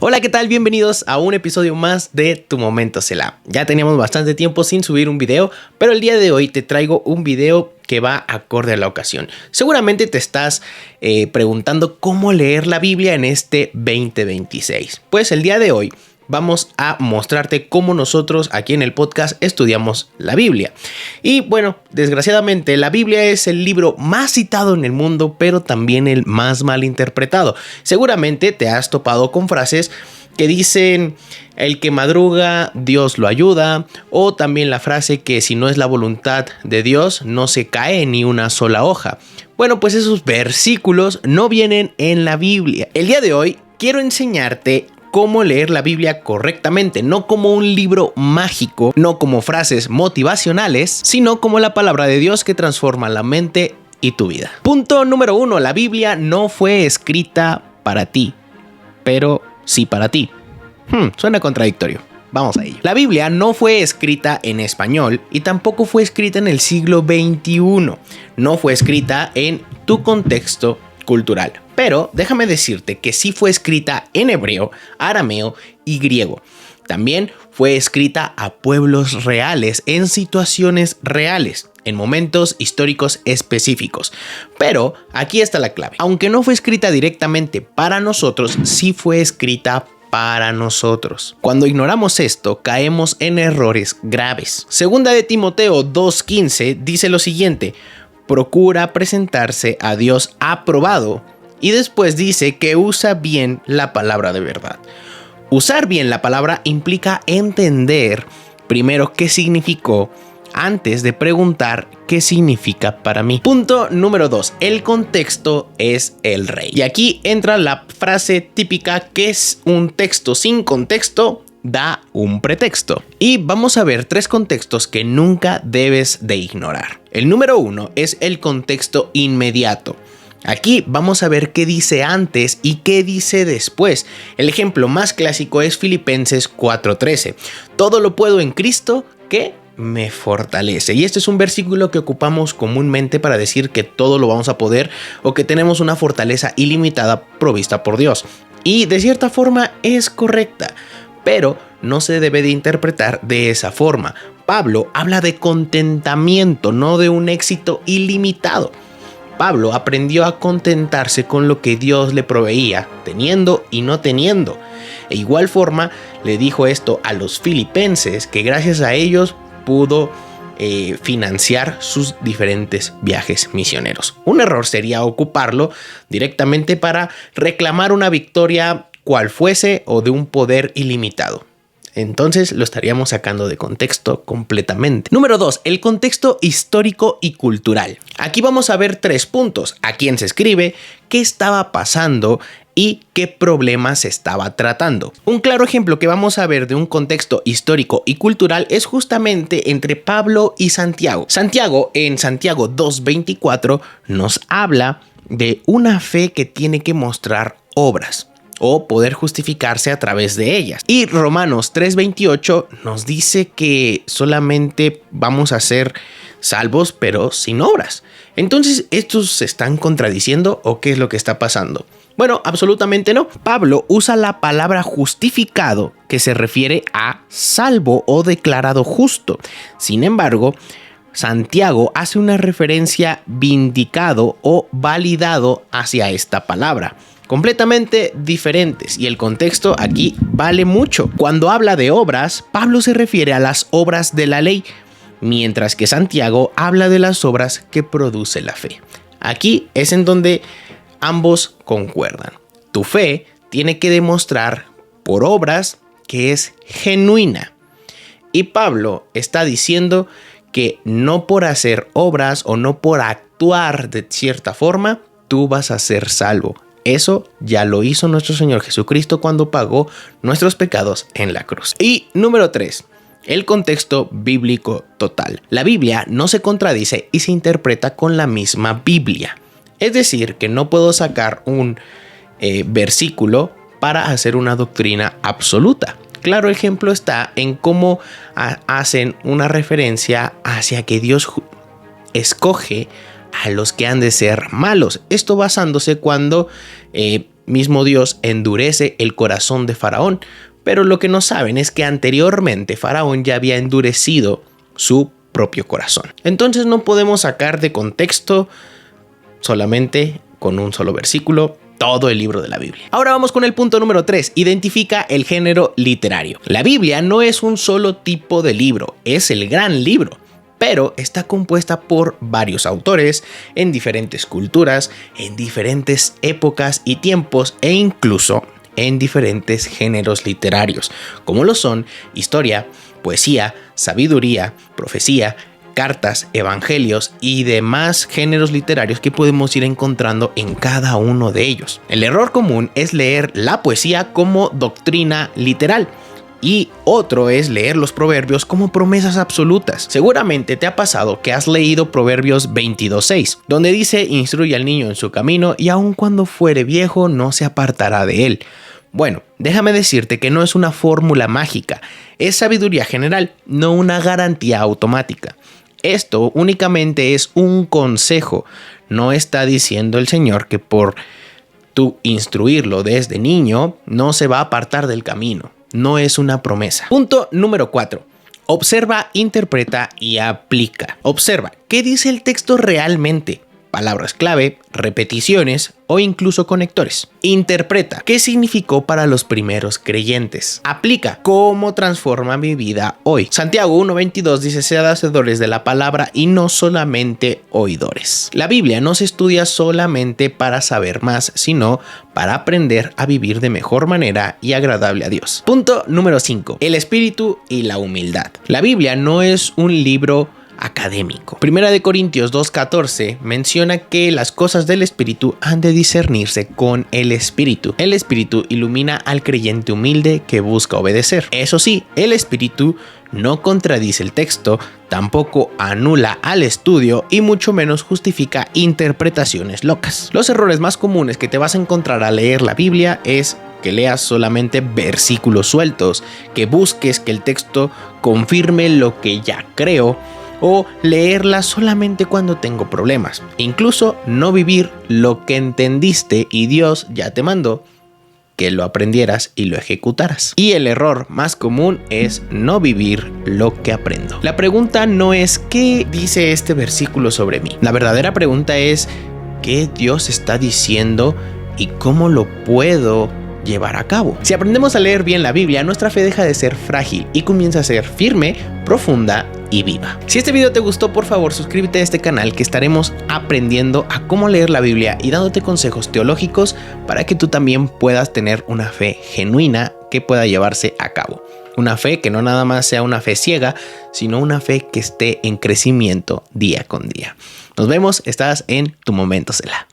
Hola, ¿qué tal? Bienvenidos a un episodio más de Tu Momento Selah. Ya teníamos bastante tiempo sin subir un video, pero el día de hoy te traigo un video que va acorde a la ocasión. Seguramente te estás preguntando cómo leer la Biblia en este 2026. Pues el día de hoy vamos a mostrarte cómo nosotros aquí en el podcast estudiamos la Biblia. Y bueno, desgraciadamente la Biblia es el libro más citado en el mundo, pero también el más mal interpretado. Seguramente te has topado con frases que dicen: el que madruga, Dios lo ayuda, o también la frase que si no es la voluntad de Dios, no se cae ni una sola hoja. Bueno, pues esos versículos no vienen en la Biblia. El día de hoy quiero enseñarte cómo leer la Biblia correctamente, no como un libro mágico, no como frases motivacionales, sino como la palabra de Dios que transforma la mente y tu vida. Punto número 1. La Biblia no fue escrita para ti, pero sí para ti. Suena contradictorio. Vamos a ello. La Biblia no fue escrita en español y tampoco fue escrita en el siglo XXI. No fue escrita en tu contexto cultural. Pero déjame decirte que sí fue escrita en hebreo, arameo y griego. También fue escrita a pueblos reales, en situaciones reales, en momentos históricos específicos. Pero aquí está la clave. Aunque no fue escrita directamente para nosotros, sí fue escrita para nosotros. Cuando ignoramos esto, caemos en errores graves. Segunda de Timoteo 2:15 dice lo siguiente: procura presentarse a Dios aprobado. Y después dice que usa bien la palabra de verdad. Usar bien la palabra implica entender primero qué significó antes de preguntar qué significa para mí. Punto número 2. El contexto es el rey. Y aquí entra la frase típica que es: un texto sin contexto da un pretexto. Y vamos a ver 3 contextos que nunca debes de ignorar. El número 1 es el contexto inmediato. Aquí vamos a ver qué dice antes y qué dice después. El ejemplo más clásico es Filipenses 4:13. Todo lo puedo en Cristo que me fortalece. Y este es un versículo que ocupamos comúnmente para decir que todo lo vamos a poder o que tenemos una fortaleza ilimitada provista por Dios. Y de cierta forma es correcta, pero no se debe de interpretar de esa forma. Pablo habla de contentamiento, no de un éxito ilimitado. Pablo aprendió a contentarse con lo que Dios le proveía, teniendo y no teniendo. De igual forma, le dijo esto a los filipenses, que gracias a ellos pudo financiar sus diferentes viajes misioneros. Un error sería ocuparlo directamente para reclamar una victoria cual fuese o de un poder ilimitado. Entonces lo estaríamos sacando de contexto completamente. Número 2. El contexto histórico y cultural. Aquí vamos a ver 3 puntos: a quién se escribe, qué estaba pasando y qué problema se estaba tratando. Un claro ejemplo que vamos a ver de un contexto histórico y cultural es justamente entre Pablo y Santiago. Santiago, en Santiago 2:24, nos habla de una fe que tiene que mostrar obras o poder justificarse a través de ellas. Y Romanos 3:28 nos dice que solamente vamos a ser salvos pero sin obras. Entonces, ¿estos se están contradiciendo o qué es lo que está pasando? Bueno, absolutamente no. Pablo usa la palabra justificado, que se refiere a salvo o declarado justo. Sin embargo, Santiago hace una referencia vindicado o validado hacia esta palabra. Completamente diferentes, y el contexto aquí vale mucho. Cuando habla de obras, Pablo se refiere a las obras de la ley, mientras que Santiago habla de las obras que produce la fe. Aquí es en donde ambos concuerdan. Tu fe tiene que demostrar por obras que es genuina. Y Pablo está diciendo que no por hacer obras o no por actuar de cierta forma, tú vas a ser salvo. Eso ya lo hizo nuestro Señor Jesucristo cuando pagó nuestros pecados en la cruz. Y número 3. El contexto bíblico total. La Biblia no se contradice y se interpreta con la misma Biblia. Es decir, que no puedo sacar un versículo para hacer una doctrina absoluta. Claro ejemplo está en cómo hacen una referencia hacia que Dios escoge a los que han de ser malos. Esto basándose cuando mismo Dios endurece el corazón de Faraón, pero lo que no saben es que anteriormente Faraón ya había endurecido su propio corazón. Entonces no podemos sacar de contexto solamente con un solo versículo todo el libro de la Biblia. Ahora vamos con el punto número 3. Identifica el género literario. La Biblia no es un solo tipo de libro, es el gran libro, pero está compuesta por varios autores en diferentes culturas, en diferentes épocas y tiempos e incluso en diferentes géneros literarios, como lo son historia, poesía, sabiduría, profecía, cartas, evangelios y demás géneros literarios que podemos ir encontrando en cada uno de ellos. El error común es leer la poesía como doctrina literal y otro es leer los proverbios como promesas absolutas. Seguramente te ha pasado que has leído Proverbios 22:6, donde dice: instruye al niño en su camino y aun cuando fuere viejo no se apartará de él. Bueno, déjame decirte que no es una fórmula mágica, es sabiduría general, no una garantía automática. Esto únicamente es un consejo. No está diciendo el Señor que por tú instruirlo desde niño no se va a apartar del camino. No es una promesa. Punto número 4. Observa, interpreta y aplica. Observa, ¿qué dice el texto realmente? Palabras clave, repeticiones o incluso conectores. Interpreta, ¿qué significó para los primeros creyentes? Aplica, ¿cómo transforma mi vida hoy? Santiago 1:22 dice: sed hacedores de la palabra y no solamente oidores. La Biblia no se estudia solamente para saber más, sino para aprender a vivir de mejor manera y agradable a Dios. Punto número 5. El espíritu y la humildad. La Biblia no es un libro académico. Primera de Corintios 2:14 menciona que las cosas del espíritu han de discernirse con el espíritu. El espíritu ilumina al creyente humilde que busca obedecer. Eso sí, el espíritu no contradice el texto, tampoco anula al estudio y mucho menos justifica interpretaciones locas. Los errores más comunes que te vas a encontrar al leer la Biblia es que leas solamente versículos sueltos, que busques que el texto confirme lo que ya creo, o leerla solamente cuando tengo problemas. Incluso no vivir lo que entendiste y Dios ya te mandó que lo aprendieras y lo ejecutaras. Y el error más común es no vivir lo que aprendo. La pregunta no es ¿qué dice este versículo sobre mí? La verdadera pregunta es ¿qué Dios está diciendo y cómo lo puedo llevar a cabo? Si aprendemos a leer bien la Biblia, nuestra fe deja de ser frágil y comienza a ser firme, profunda y viva. Si este video te gustó, por favor suscríbete a este canal, que estaremos aprendiendo a cómo leer la Biblia y dándote consejos teológicos para que tú también puedas tener una fe genuina que pueda llevarse a cabo. Una fe que no nada más sea una fe ciega, sino una fe que esté en crecimiento día con día. Nos vemos, estás en Tu Momento Selah.